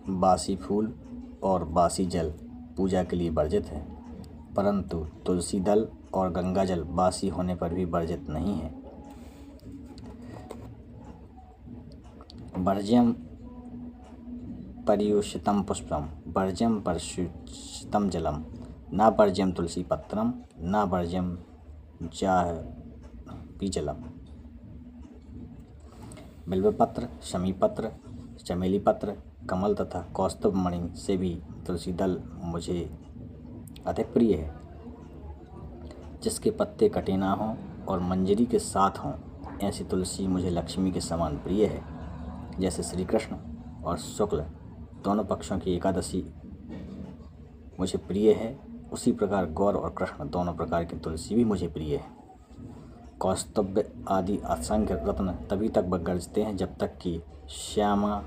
बासी फूल और बासी जल पूजा के लिए वर्जित है, परंतु तुलसी दल और गंगा जल बासी होने पर भी वर्जित नहीं है। वर्ज्यम पर्युषितम पुष्पम वर्ज्यम पर्युषितम जलम न वर्ज्यम तुलसी पत्रम न वर्ज्यम जाह्नवी जलम। बिल्वपत्र, शमी पत्र, चमेली पत्र, कमल तथा कौस्तुभ मणि से भी तुलसी दल मुझे अधिक प्रिय है। जिसके पत्ते कटे ना हों और मंजरी के साथ हों, ऐसी तुलसी मुझे लक्ष्मी के समान प्रिय है। जैसे श्री कृष्ण और शुक्ल दोनों पक्षों की एकादशी मुझे प्रिय है, उसी प्रकार गौर और कृष्ण दोनों प्रकार की तुलसी भी मुझे प्रिय है। कौस्तुभ आदि असंख्य रत्न तभी तक गरजते हैं जब तक कि श्यामा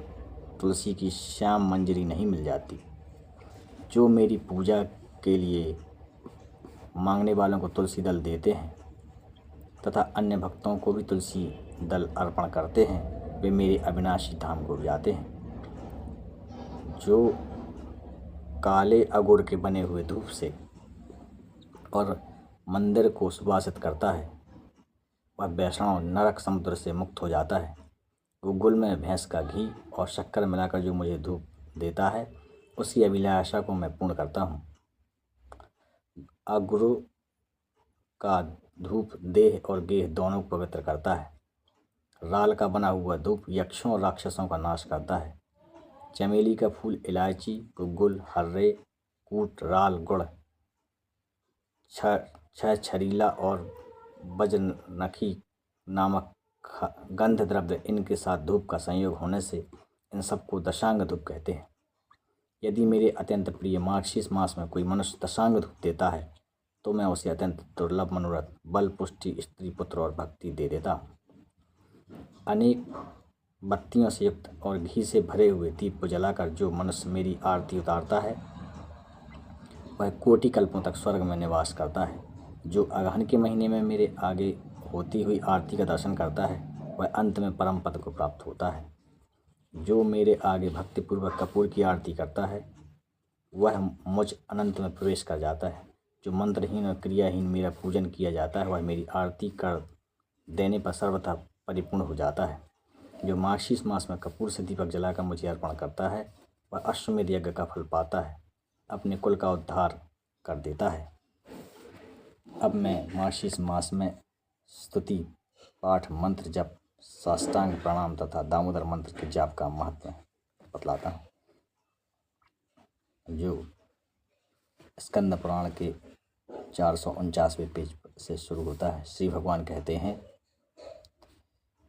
तुलसी की श्याम मंजरी नहीं मिल जाती। जो मेरी पूजा के लिए मांगने वालों को तुलसी दल देते हैं तथा अन्य भक्तों को भी तुलसी दल अर्पण करते हैं, वे मेरे अविनाशी धाम को जाते हैं। जो काले अगुर के बने हुए धूप से और मंदिर को सुवासित करता है, वह वैष्णव नरक समुद्र से मुक्त हो जाता है। गुलगुल में भैंस का घी और शक्कर मिलाकर जो मुझे धूप देता है, उसी अभिलाषा को मैं पूर्ण करता हूँ। अगुरु का धूप देह और गेह दोनों को पवित्र करता है। राल का बना हुआ धूप यक्षों और राक्षसों का नाश करता है। चमेली का फूल इलायची, गुलगुल, हर्रे, कूट, राल, गुड़, छरीला और बजनखी नामक गंध द्रव्य, इनके साथ धूप का संयोग होने से इन सबको दशांग धूप कहते हैं। यदि मेरे अत्यंत प्रिय मार्गशीर्ष मास में कोई मनुष्य दशांग धूप देता है तो मैं उसे अत्यंत दुर्लभ मनोरथ, बल, पुष्टि, स्त्री, पुत्र और भक्ति दे देता हूँ। अनेक बत्तियों से युक्त और घी से भरे हुए दीप को जलाकर जो मनुष्य मेरी आरती उतारता है, वह कोटि कल्पों तक स्वर्ग में निवास करता है। जो अगहन के महीने में मेरे आगे होती हुई आरती का दर्शन करता है, वह अंत में परम पद को प्राप्त होता है। जो मेरे आगे भक्तिपूर्वक कपूर की आरती करता है, वह मुझ अनंत में प्रवेश कर जाता है। जो मंत्रहीन और क्रियाहीन मेरा पूजन किया जाता है, वह मेरी आरती कर देने पर सर्वथा परिपूर्ण हो जाता है। जो मार्गशीर्ष मास में कपूर से दीपक जलाकर मुझे अर्पण करता है, वह अश्वमेध यज्ञ का फल पाता है, अपने कुल का उद्धार कर देता है। अब मैं मार्गशीर्ष मास में स्तुति पाठ, मंत्र जप, साष्टांग प्रणाम तथा दामोदर मंत्र के जाप का महत्व बतलाता हूँ, जो स्कंद पुराण के 449वें पेज से शुरू होता है। श्री भगवान कहते हैं,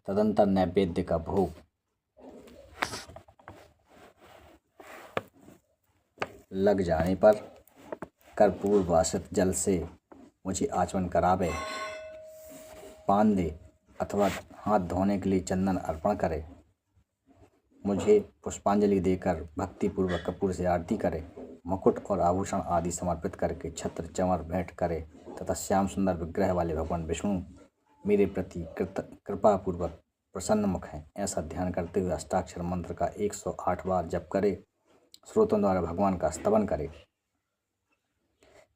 तदंतर नैवेद्य का भोग लग जाने पर कर्पूर वासित जल से मुझे आचमन करावे, पान दे अथवा हाथ धोने के लिए चंदन अर्पण करे, मुझे पुष्पांजलि देकर भक्तिपूर्वक कपूर से आरती करे, मुकुट और आभूषण आदि समर्पित करके छत्र चंवर भेंट करे तथा श्याम सुंदर विग्रह वाले भगवान विष्णु मेरे प्रति कृपापूर्वक प्रसन्न मुख हैं, ऐसा ध्यान करते हुए अष्टाक्षर मंत्र का 108 बार जप करे, स्रोतों द्वारा भगवान का स्तवन करे।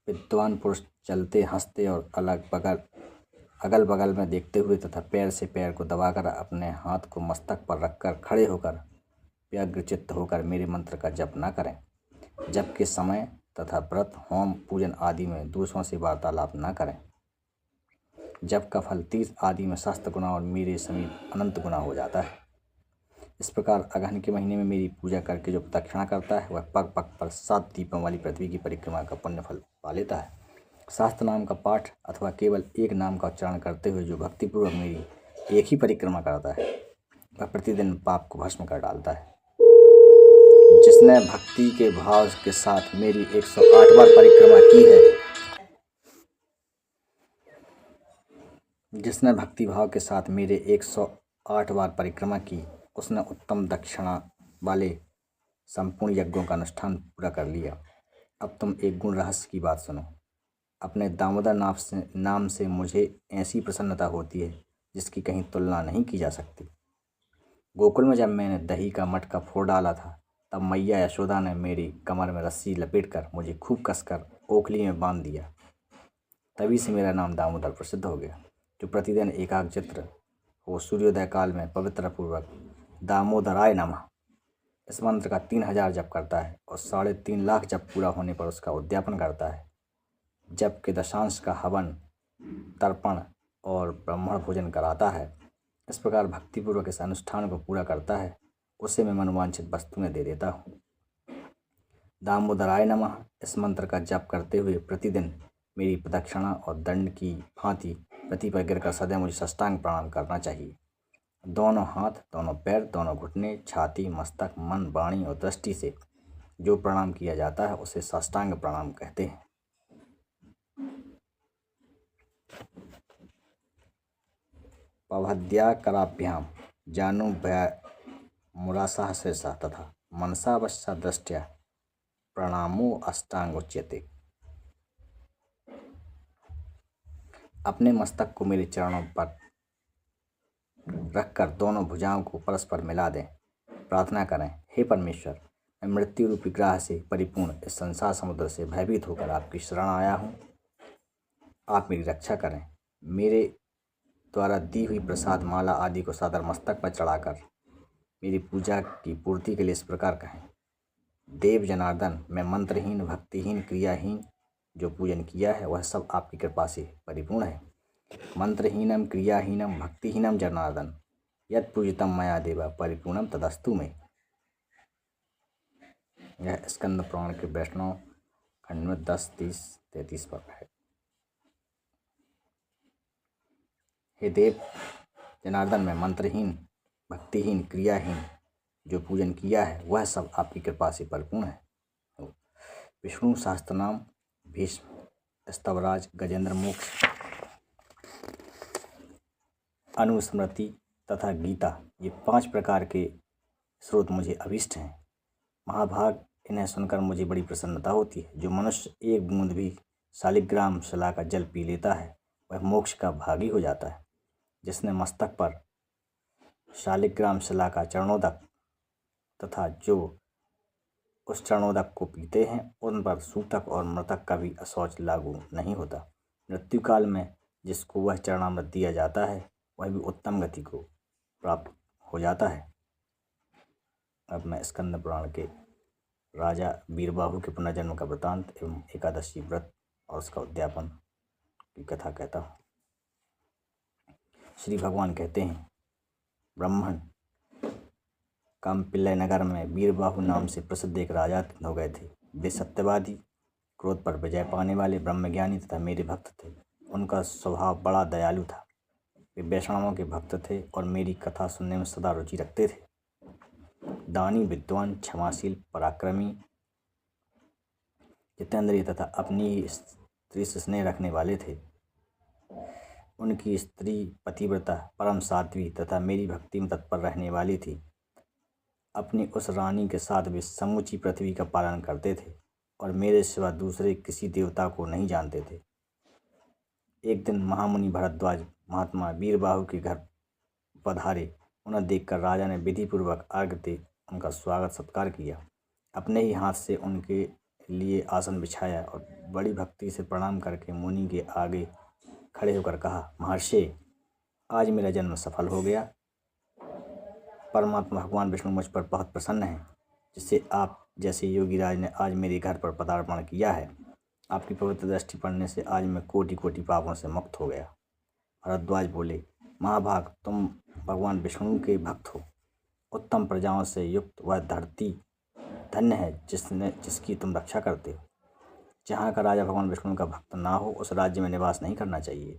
विद्वान पुरुष चलते, हंसते और अगल बगल में देखते हुए तथा पैर से पैर को दबाकर अपने हाथ को मस्तक पर रखकर खड़े होकर व्यग्रचित्त होकर मेरे मंत्र का जप न करें। जप के समय तथा व्रत, होम, पूजन आदि में दूसरों से वार्तालाप न करें। जप का फल तीर्थ आदि में सहस्त्र गुना और मेरे समीप अनंत गुना हो जाता है। इस प्रकार अगहन के महीने में मेरी पूजा करके जो प्रदक्षिणा करता है, वह पग पग पर 7 दीपों वाली पृथ्वी की परिक्रमा का पुण्य फल पा लेता है। शास्त्र नाम का पाठ अथवा केवल एक नाम का उच्चारण करते हुए जो भक्तिपूर्वक मेरी एक ही परिक्रमा करता है, वह प्रतिदिन पाप को भस्म कर डालता है। जिसने भक्ति के भाव के साथ मेरी 108 बार परिक्रमा की है, जिसने भक्ति भाव के साथ मेरे 108 बार परिक्रमा की, उसने उत्तम दक्षिणा वाले संपूर्ण यज्ञों का अनुष्ठान पूरा कर लिया। अब तुम एक गुण रहस्य की बात सुनो। अपने दामोदर नाम से मुझे ऐसी प्रसन्नता होती है जिसकी कहीं तुलना नहीं की जा सकती। गोकुल में जब मैंने दही का मटका फोड़ डाला था, तब मैया यशोदा ने मेरी कमर में रस्सी लपेटकर मुझे खूब कसकर ओखली में बांध दिया। तभी से मेरा नाम दामोदर प्रसिद्ध हो गया। जो प्रतिदिन एकाग्रचित्त हो सूर्योदय काल में पवित्र पूर्वक दामोदराय नमः इस मंत्र का 3000 जप करता है और 3.5 लाख जप पूरा होने पर उसका उद्यापन करता है, जप के दशांश का हवन, तर्पण और ब्राह्मण भोजन कराता है, इस प्रकार भक्तिपूर्वक इस अनुष्ठान को पूरा करता है, उसे मैं मनोवांछित वस्तुएं दे देता हूँ। दामोदराय नमः इस मंत्र का जप करते हुए प्रतिदिन मेरी प्रदक्षिणा और दंड की भांति पृथ्वी पर गिरकर सदैव मुझे साष्टांग प्रणाम करना चाहिए। दोनों हाथ, दोनों पैर, दोनों घुटने, छाती, मस्तक, मन, वाणी और दृष्टि से जो प्रणाम किया जाता है उसे साष्टांग प्रणाम कहते हैं। पवद्याकराभ्याम जानु मुरासाह शेषा तथा मनसावश्या दृष्टया प्रणामो अष्टांग उच्यते। अपने मस्तक को मेरे चरणों पर रखकर दोनों भुजाओं को परस्पर मिला दें। प्रार्थना करें, हे परमेश्वर, मैं मृत्यु रूपी ग्रह से परिपूर्ण इस संसार समुद्र से भयभीत होकर आपकी शरण आया हूँ। आप मेरी रक्षा करें। मेरे द्वारा दी हुई प्रसाद माला आदि को सादर मस्तक पर चढ़ाकर मेरी पूजा की पूर्ति के लिए इस प्रकार कहें, देव जनार्दन, मैं मंत्रहीन, भक्तिहीन, क्रियाहीन जो पूजन किया है वह सब आपकी कृपा से परिपूर्ण है। मंत्रहीनम क्रियाहीनम भक्तिहीनम जनार्दन यत् पूजितम मया देवा परिपूर्णम तदस्तु में। यह स्कंद पुराण के वैष्णव खंड में 10, 30, 33 पर है। हे देव जनार्दन, मैं मंत्रहीन, भक्तिहीन, क्रियाहीन जो पूजन किया है वह सब आपकी कृपा से परिपूर्ण है। विष्णु सहस्त्रनाम, भीष्म, स्तवराज, गजेंद्र मोक्ष, अनुस्मृति तथा गीता, ये 5 प्रकार के स्रोत मुझे अभिष्ट हैं। महाभाग इन्हें सुनकर मुझे बड़ी प्रसन्नता होती है। जो मनुष्य एक बूंद भी शालिग्राम शिला का जल पी लेता है वह मोक्ष का भागी हो जाता है। जिसने मस्तक पर शालिग्राम शिला का चरणोदक तथा जो उस चरणोदक को पीते हैं उन पर सूतक और मृतक का भी अशौच लागू नहीं होता। मृत्यु काल में जिसको वह चरणामृत दिया जाता है वह भी उत्तम गति को प्राप्त हो जाता है। अब मैं स्कंद पुराण के राजा वीरबाहु के पुनर्जन्म का वृतांत एवं एकादशी व्रत और उसका उद्यापन की कथा कहता हूँ। श्री भगवान कहते हैं, ब्राह्मण काम्पिल्य नगर में वीरबाहु नाम से प्रसिद्ध एक राजा हो गए थे। वे सत्यवादी, क्रोध पर विजय पाने वाले, ब्रह्मज्ञानी तथा मेरे भक्त थे। उनका स्वभाव बड़ा दयालु था। वे वैष्णवों के भक्त थे और मेरी कथा सुनने में सदा रुचि रखते थे। दानी, विद्वान, क्षमाशील, पराक्रमी, जितेंद्रिय तथा अपनी स्त्री से स्नेह रखने वाले थे। उनकी स्त्री पतिव्रता, परम साध्वी तथा मेरी भक्ति में तत्पर रहने वाली थी। अपनी उस रानी के साथ वे समूची पृथ्वी का पालन करते थे और मेरे सिवा दूसरे किसी देवता को नहीं जानते थे। एक दिन महामुनि भरद्वाज महात्मा वीरबाहु के घर पधारे। उन्हें देखकर राजा ने विधिपूर्वक अर्घ्य दे उनका स्वागत सत्कार किया। अपने ही हाथ से उनके लिए आसन बिछाया और बड़ी भक्ति से प्रणाम करके मुनि के आगे खड़े होकर कहा, महर्षि, आज मेरा जन्म सफल हो गया। परमात्मा भगवान विष्णु मुझ पर बहुत प्रसन्न है, जिससे आप जैसे योगी राज ने आज मेरे घर पर पदार्पण किया है। आपकी पवित्र दृष्टि पड़ने से आज मैं कोटि कोटि पापों से मुक्त हो गया। भरद्वाज बोले, महाभाग, तुम भगवान विष्णु के भक्त हो। उत्तम प्रजाओं से युक्त वह धरती धन्य है जिसकी तुम रक्षा करते हो। जहाँ का राजा भगवान विष्णु का भक्त ना हो उस राज्य में निवास नहीं करना चाहिए।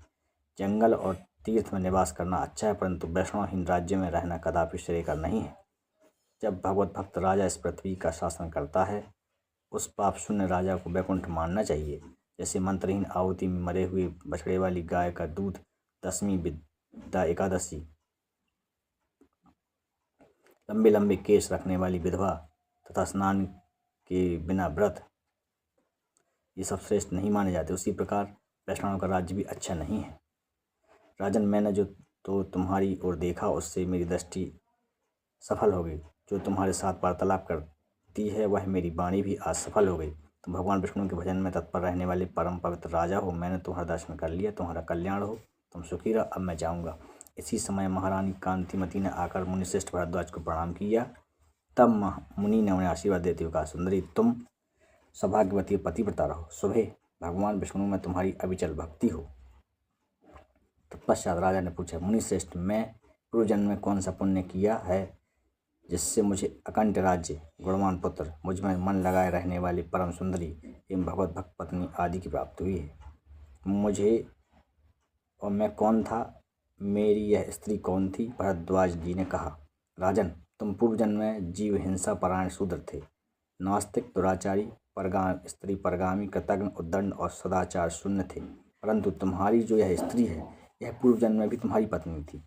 जंगल और तीर्थ में निवास करना अच्छा है, परंतु वैष्णवहीन राज्य में रहना कदापि श्रेयकर नहीं है। जब भगवत भक्त राजा इस पृथ्वी का शासन करता है उस पाप शून्य राजा को वैकुंठ मानना चाहिए। जैसे मंत्रहीन आहुति में मरे हुए बछड़े वाली गाय का दूध, दशमी विद्या एकादशी, लंबे लंबे केश रखने वाली विधवा तथा स्नान के बिना व्रत, ये सब श्रेष्ठ नहीं माने जाते। उसी प्रकार वैष्णव का राज्य भी अच्छा नहीं है। राजन, मैंने जो तो तुम्हारी ओर देखा उससे मेरी दृष्टि सफल हो गई। जो तुम्हारे साथ वार्तालाप कर भक्ति है वह मेरी वाणी भी आज सफल हो गई। तुम भगवान विष्णु के भजन में तत्पर रहने वाले परम पवित्र राजा हो। मैंने तुम्हारा दर्शन कर लिया, तुम्हारा कल्याण हो, तुम सुखी रहो, अब मैं जाऊँगा। इसी समय महारानी कांतिमती ने आकर मुनिश्रेष्ठ भरद्वाज को प्रणाम किया। तब मुनि ने उन्हें आशीर्वाद देते हुए कहा, सुंदरी तुम सौभाग्यवती पतिव्रता रहो, सुबह भगवान विष्णु में तुम्हारी अविचल भक्ति हो। तत्पश्चात राजा ने पूछा, मुनिश्रेष्ठ मैं पूर्व जन्म में कौन सा पुण्य किया है जिससे मुझे अकंठ राज्य, गुणवान पुत्र, मुझ में मन लगाए रहने वाली परम सुंदरी एवं भगवत भक्त पत्नी आदि की प्राप्ति हुई है। मुझे और मैं कौन था, मेरी यह स्त्री कौन थी? भरद्वाज जी ने कहा, राजन तुम पूर्व जन्म में जीव हिंसा परायण शूद्र थे, नास्तिक, दुराचारी, स्त्री परगामी, कृतज्ञ, उद्दंड और सदाचार शून्य थे। परंतु तुम्हारी जो यह स्त्री है यह पूर्व जन्म में भी तुम्हारी पत्नी थी।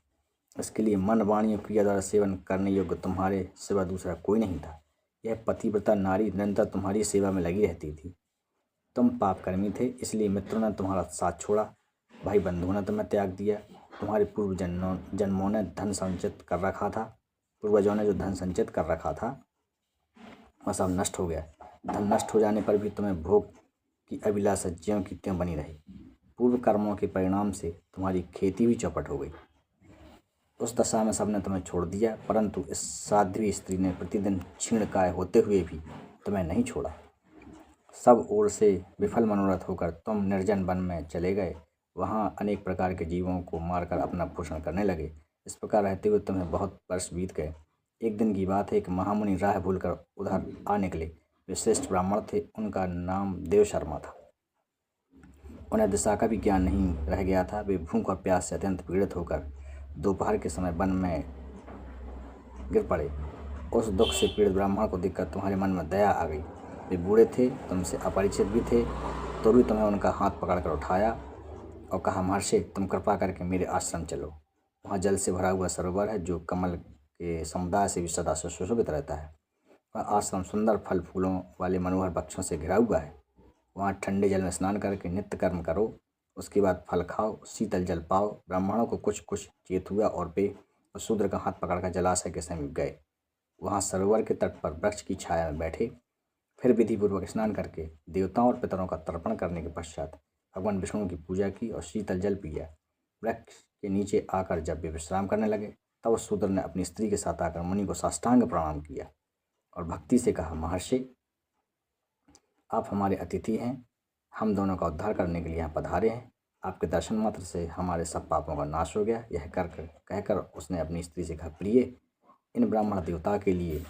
इसके लिए मन, वाणी और क्रिया द्वारा सेवन करने योग्य तुम्हारे सिवा दूसरा कोई नहीं था। यह पतिव्रता नारी निरंतर तुम्हारी सेवा में लगी रहती थी। तुम पापकर्मी थे, इसलिए मित्रों ने तुम्हारा साथ छोड़ा, भाई बंधुओं ने तुम्हें त्याग दिया। तुम्हारे पूर्व जन्मों ने धन संचित कर रखा था, पूर्वजों ने जो धन संचित कर रखा था वह सब नष्ट हो गया। धन नष्ट हो जाने पर भी तुम्हें भोग की अभिलाषा ज्यों की त्यों बनी रही। पूर्व कर्मों के परिणाम से तुम्हारी खेती भी चौपट हो गई। उस दशा में सबने तुम्हें छोड़ दिया, परंतु इस साध्वी स्त्री ने प्रतिदिन क्षीणकाय होते हुए भी तुम्हें नहीं छोड़ा। सब ओर से विफल मनोरथ होकर तुम निर्जन वन में चले गए। वहाँ अनेक प्रकार के जीवों को मारकर अपना पोषण करने लगे। इस प्रकार रहते हुए तुम्हें बहुत वर्ष बीत गए। एक दिन की बात है कि महामुनि राह भूलकर उधर आ निकले। वे श्रेष्ठ ब्राह्मण थे, उनका नाम देव शर्मा था। उन्हें दिशा का भी ज्ञान नहीं रह गया था। वे भूख और प्यास से अत्यंत पीड़ित होकर दोपहर के समय वन में गिर पड़े। उस दुख से पीड़ित ब्राह्मण को देखकर तुम्हारे मन में दया आ गई। वे बूढ़े थे, तुमसे अपरिचित भी थे, तो भी तुम्हें उनका हाथ पकड़कर उठाया और कहा, महर्षि तुम कृपा करके मेरे आश्रम चलो। वहाँ जल से भरा हुआ सरोवर है जो कमल के समुदाय से भी सदा सुशोभित रहता है। वह आश्रम सुंदर फल फूलों वाले मनोहर वृक्षों से घिरा हुआ है। वहाँ ठंडे जल में स्नान करके नित्य कर्म करो, उसके बाद फल खाओ, शीतल जल पाओ। ब्राह्मणों को कुछ कुछ चेत हुआ और वे उस शूद्र का हाथ पकड़कर जलाशय के समीप गए। वहाँ सरोवर के तट पर वृक्ष की छाया में बैठे। फिर विधिपूर्वक स्नान करके देवताओं और पितरों का तर्पण करने के पश्चात भगवान विष्णु की पूजा की और शीतल जल पिया। वृक्ष के नीचे आकर जब वे विश्राम करने लगे तब उस शूद्र ने अपनी स्त्री के साथ आकर मुनि को साष्टांग प्रणाम किया और भक्ति से कहा, महर्षि आप हमारे अतिथि हैं, हम दोनों का उद्धार करने के लिए यहाँ पधारे हैं। आपके दर्शन मात्र से हमारे सब पापों का नाश हो गया। यह कहकर उसने अपनी स्त्री से कहा, प्रिय इन ब्राह्मण देवता के लिए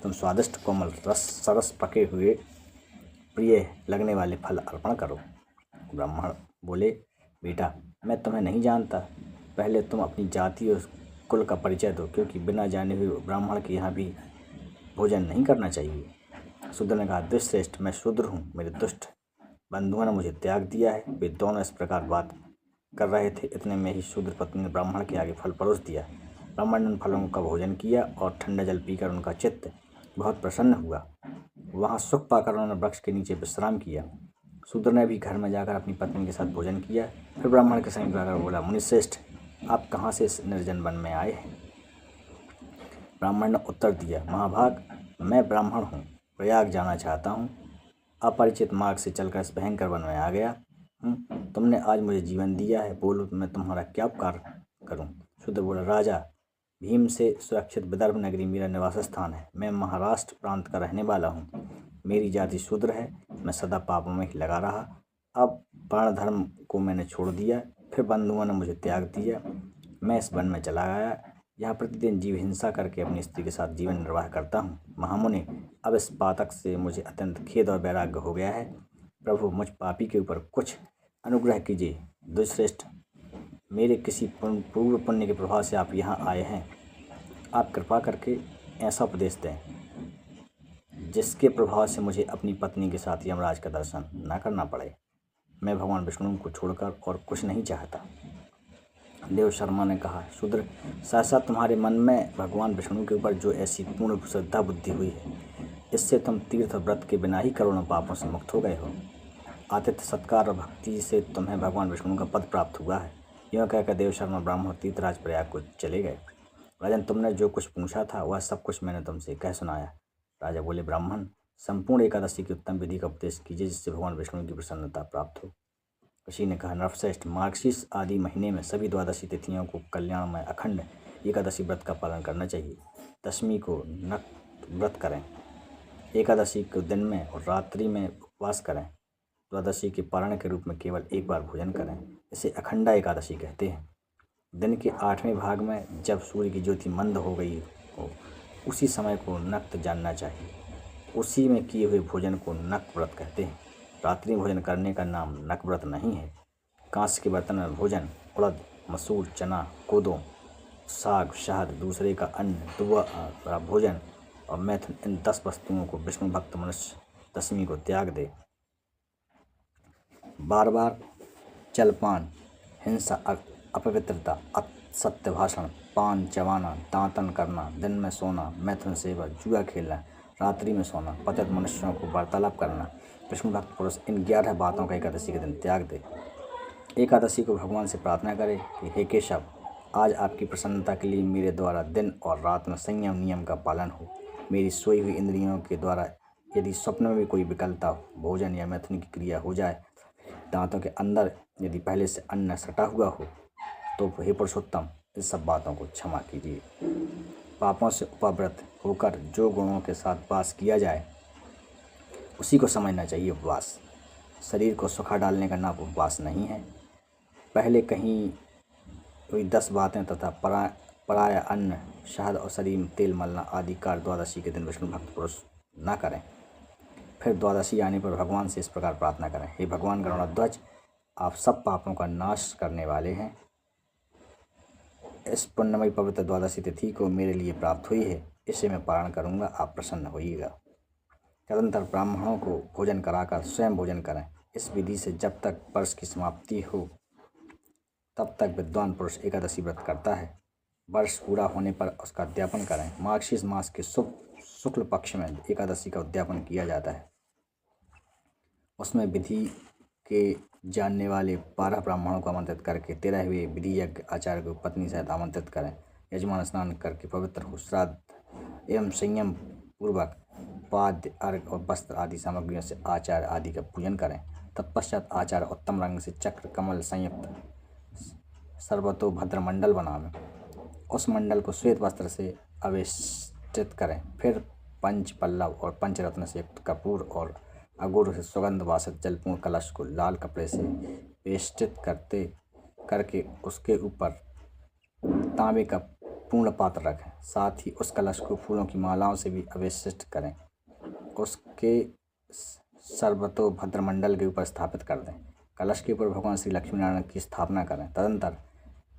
तुम स्वादिष्ट कोमल सरस पके हुए प्रिय लगने वाले फल अर्पण करो। ब्राह्मण बोले, बेटा मैं तुम्हें नहीं जानता, पहले तुम अपनी जाति और कुल का परिचय दो, क्योंकि बिना जाने हुए ब्राह्मण के यहाँ भी भोजन नहीं करना चाहिए। शूद्र ने कहा, दुष्श्रेष्ठ मैं शूद्र हूँ, मेरे दुष्ट बंधुओं ने मुझे त्याग दिया है। वे दोनों इस प्रकार बात कर रहे थे, इतने में ही शूद्र पत्नी ने ब्राह्मण के आगे फल परोस दिया। ब्राह्मण ने उन फलों का भोजन किया और ठंडा जल पीकर उनका चित्त बहुत प्रसन्न हुआ। वहाँ सुख पाकर उन्होंने वृक्ष के नीचे विश्राम किया। शूद्र ने भी घर में जाकर अपनी पत्नी के साथ भोजन किया। फिर ब्राह्मण के समीप आकर बोला, मुनिश्रेष्ठ आप कहाँ से इस निर्जन वन में आए हैं? ब्राह्मण ने उत्तर दिया, महाभाग मैं ब्राह्मण हूँ, प्रयाग जाना चाहता हूँ, अपरिचित मार्ग से चलकर इस भयंकर वन में आ गया हूँ। तुमने आज मुझे जीवन दिया है, बोलो मैं तुम्हारा क्या उपकार करूँ? शूद्र बोला, राजा भीम से सुरक्षित विदर्भ नगरी मेरा निवास स्थान है। मैं महाराष्ट्र प्रांत का रहने वाला हूँ। मेरी जाति शूद्र है, मैं सदा पापों में ही लगा रहा। अब वर्ण धर्म को मैंने छोड़ दिया, फिर बंधुओं ने मुझे त्याग दिया। मैं इस वन में चला गया, यहाँ प्रतिदिन जीव हिंसा करके अपनी स्त्री के साथ जीवन निर्वाह करता हूँ। महामुनि अब इस पातक से मुझे अत्यंत खेद और वैराग्य हो गया है। प्रभु मुझ पापी के ऊपर कुछ अनुग्रह कीजिए। दुष्श्रेष्ठ मेरे किसी पूर्व पुण्य के प्रभाव से आप यहाँ आए हैं। आप कृपा करके ऐसा उपदेश दें जिसके प्रभाव से मुझे अपनी पत्नी के साथ यमराज का दर्शन न करना पड़े। मैं भगवान विष्णु को छोड़कर और कुछ नहीं चाहता। देव शर्मा ने कहा, शूद्र सहसा तुम्हारे मन में भगवान विष्णु के ऊपर जो ऐसी पूर्ण श्रद्धा बुद्धि हुई है, इससे तुम तीर्थ व्रत के बिना ही करोड़ों पापों से मुक्त हो गए हो। आतिथ्य सत्कार और भक्ति से तुम्हें भगवान विष्णु का पद प्राप्त हुआ है। यह कहकर देव शर्मा ब्राह्मण तीर्थराज प्रयाग को चले गए। राजन, तुमने जो कुछ पूछा था वह सब कुछ मैंने तुमसे कह सुनाया। राजा बोले, ब्राह्मण, संपूर्ण एकादशी की उत्तम विधि का उपदेश कीजिए जिससे भगवान विष्णु की प्रसन्नता प्राप्त हो। ऋषि ने कहा, नरश्रेष्ठ, मार्गशीर्ष आदि महीने में सभी द्वादशी तिथियों को कल्याणमय अखंड एकादशी व्रत का पालन करना चाहिए। दशमी को नक्त व्रत करें, एकादशी को दिन में और रात्रि में उपवास करें, द्वादशी के पारण के रूप में केवल एक बार भोजन करें। इसे अखंडा एकादशी कहते हैं। दिन के 8वें भाग में जब सूर्य की ज्योति मंद हो गई हो, उसी समय को नक्त जानना चाहिए। उसी में किए हुए भोजन को नक व्रत कहते हैं। रात्रि भोजन करने का नाम नक व्रत नहीं है। कांस्य के बर्तन में भोजन, उड़द, मसूर, चना, कोदो, साग, शहद, दूसरे का अन्न, दुआ भोजन और मैथुन, इन 10 वस्तुओं को विष्णु भक्त मनुष्य दशमी को त्याग दे। बार बार जलपान, हिंसा, अपवित्रता, असत्य भाषण, पान चबाना, दांतन करना, दिन में सोना, मैथुन सेवा, जुआ खेलना, रात्रि में सोना, पतित मनुष्यों को वार्तालाप करना, विष्णु भक्त पुरुष इन 11 बातों का एकादशी के दिन त्याग दे। एकादशी को भगवान से प्रार्थना करे कि हे केशव, आज आपकी प्रसन्नता के लिए मेरे द्वारा दिन और रात में संयम नियम का पालन हो। मेरी सोई हुई इंद्रियों के द्वारा यदि स्वप्न में भी कोई विकलता हो, भोजन या मैथुन की क्रिया हो जाए, दांतों के अंदर यदि पहले से अन्न सटा हुआ हो, तो हे पुरुषोत्तम, इन सब बातों को क्षमा कीजिए। पापों से उपवृत होकर जो गुणों के साथ वास किया जाए उसी को समझना चाहिए उपवास। शरीर को सुखा डालने का नाम उपवास नहीं है। पहले कहीं हुई 10 बातें तथा पराया अन्न, शहद और शरीर में तेल मलना आदि कार्य द्वादशी के दिन विष्णु भक्त पुरुष न करें। फिर द्वादशी आने पर भगवान से इस प्रकार प्रार्थना करें, हे भगवान गरुड़ध्वज, आप सब पापों का नाश करने वाले हैं। इस पुण्यमयी पवित्र द्वादशी तिथि को मेरे लिए प्राप्त हुई है, इसे मैं पारण करूंगा, आप प्रसन्न होइएगा। तदनंतर ब्राह्मणों को भोजन कराकर स्वयं भोजन करें। इस विधि से जब तक वर्ष की समाप्ति हो तब तक विद्वान पुरुष एकादशी व्रत करता है। वर्ष पूरा होने पर उसका उद्यापन करें। मार्गशीर्ष मास के शुक्ल पक्ष में एकादशी का उद्यापन किया जाता है। उसमें विधि के जानने वाले 12 ब्राह्मणों को आमंत्रित करके 13वें विधि यज्ञ आचार्य को पत्नी सहित आमंत्रित करें। यजमान स्नान करके पवित्र हो, श्राद्ध एवं संयम पूर्वक पाद्य, अर्घ और वस्त्र आदि सामग्रियों से आचार्य आदि का पूजन करें। तत्पश्चात आचार्य उत्तम रंग से चक्र कमल संयुक्त सर्वतोभद्र मंडल बनावें। उस मंडल को श्वेत वस्त्र से अवेष्टित करें। फिर पंच पल्लव और पंचरत्न से युक्त कपूर और अगुर से सुगंध वासित जलपूर्ण कलश को लाल कपड़े से वेष्टित करके उसके ऊपर तांबे का पूर्ण पात्र रखें। साथ ही उस कलश को फूलों की मालाओं से भी अवेष्टित करें। उसके सर्वतोभद्र मंडल के ऊपर स्थापित कर दें। कलश के ऊपर भगवान श्री लक्ष्मी नारायण की स्थापना करें। तदनंतर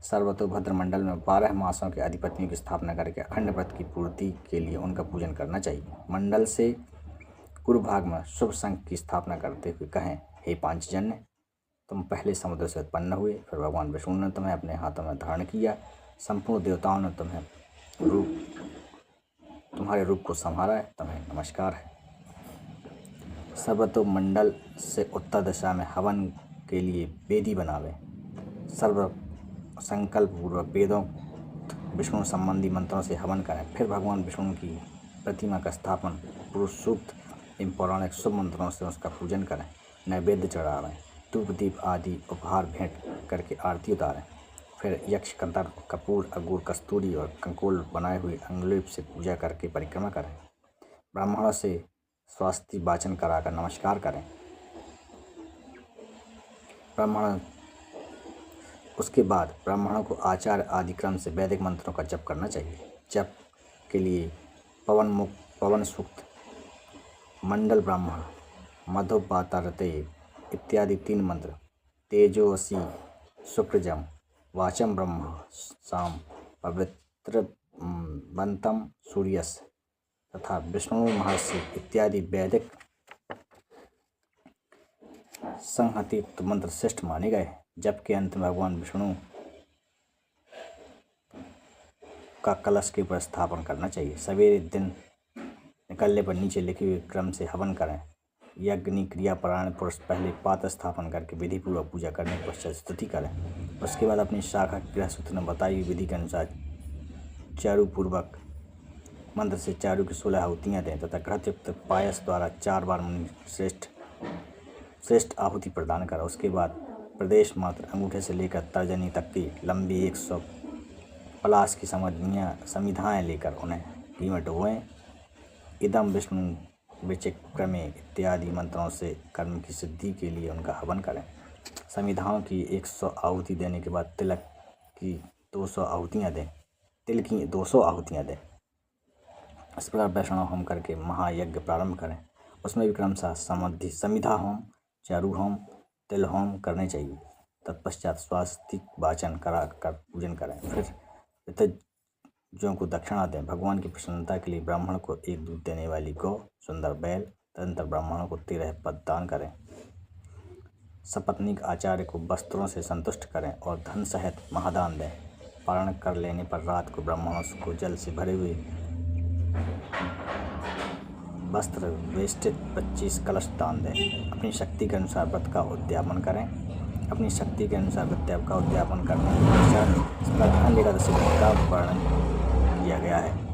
सर्वतोभद्र मंडल में 12 मासों के अधिपतियों की स्थापना करके अखंड व्रत की पूर्ति के लिए उनका पूजन करना चाहिए। मंडल से पूर्व भाग में शुभ संख की स्थापना करते हुए कहें, हे पांचजन्य, तुम पहले समुद्र से उत्पन्न हुए, फिर भगवान विष्णु ने तुम्हें अपने हाथों में धारण किया, संपूर्ण देवताओं ने तुम्हारे रूप को संभाला है, तुम्हें नमस्कार है। सर्वतो मंडल से उत्तर दिशा में हवन के लिए वेदी बनावे। सर्व संकल्प पूर्वक वेदों विष्णु संबंधी मंत्रों से हवन करें। फिर भगवान विष्णु की प्रतिमा का स्थापन पुरुष सूक्त इन पौराणिक शुभ मंत्रों से उसका पूजन करें। नैवेद्य चढ़ावें, धूप दीप आदि उपहार भेंट करके आरती उतारें। फिर यक्ष, कंदर, कपूर, अगूर, कस्तूरी और कंकोल बनाए हुए अंगुलीप से पूजा करके परिक्रमा करें। ब्राह्मणों से स्वास्थ्य वाचन कराकर नमस्कार करें। उसके बाद ब्राह्मणों को आचार आदि क्रम से वैदिक मंत्रों का जप करना चाहिए। जप के लिए पवन सूक्त, मंडल ब्राह्मण, मधुपातारते इत्यादि 3 मंत्र, तेजोसी शुक्रजम, वाचम ब्रह्म साम, पवित्र बंतम सूर्यस तथा विष्णु महर्षि इत्यादि वैदिक संहतियुक्त मंत्र श्रेष्ठ माने गए। जब के अंत में भगवान विष्णु का कलश के ऊपर स्थापन करना चाहिए। सवेरे दिन निकलने पर नीचे लिखे हुए क्रम से हवन करें। यज्ञ क्रिया परायण पुरुष पहले पात्र स्थापन करके विधि पूर्वक पूजा करने के पश्चात स्तुति करें। उसके बाद अपनी शाखा गृह सूत्र में बताई हुई विधि के अनुसार चारु पूर्वक मंत्र से चारु की 16 आहुतियाँ दें तथा घृतयुक्त पायस द्वारा 4 बार श्रेष्ठ आहुति प्रदान करें। उसके बाद प्रदेश मात्र अंगूठे से लेकर तर्जनी तक की लंबी 100 पलाश की समिधाएँ लेकर उन्हें घी में डुबोएं। इदम विष्णु विचिक्रमे इत्यादि मंत्रों से कर्म की सिद्धि के लिए उनका हवन करें। समिधाओं की 100 आहुति देने के बाद तिल की 200 आहुतियाँ दें। इस प्रकार वैष्णव होम करके महायज्ञ प्रारंभ करें। उसमें भी क्रमशः समिधा होम, चारु होम, तिल होम करने चाहिए। तत्पश्चात स्वास्तिक वाचन करा कर पूजन करें। फिर पितृजों को दक्षिणा दें। भगवान की प्रसन्नता के लिए ब्राह्मण को एक दूध देने वाली गौ, सुंदर बैल, तदनंतर ब्राह्मणों को 13 पद दान करें। सपत्नीक आचार्य को वस्त्रों से संतुष्ट करें और धन सहित महादान दें। पारण कर लेने पर रात को ब्राह्मणों को जल से भरे हुए वस्त्र वेष्टित 25 कलश दान दें। अपनी शक्ति के अनुसार व्रत का उद्यापन करें। करने के पश्चात अन्य एकादशी का वर्णन किया गया है।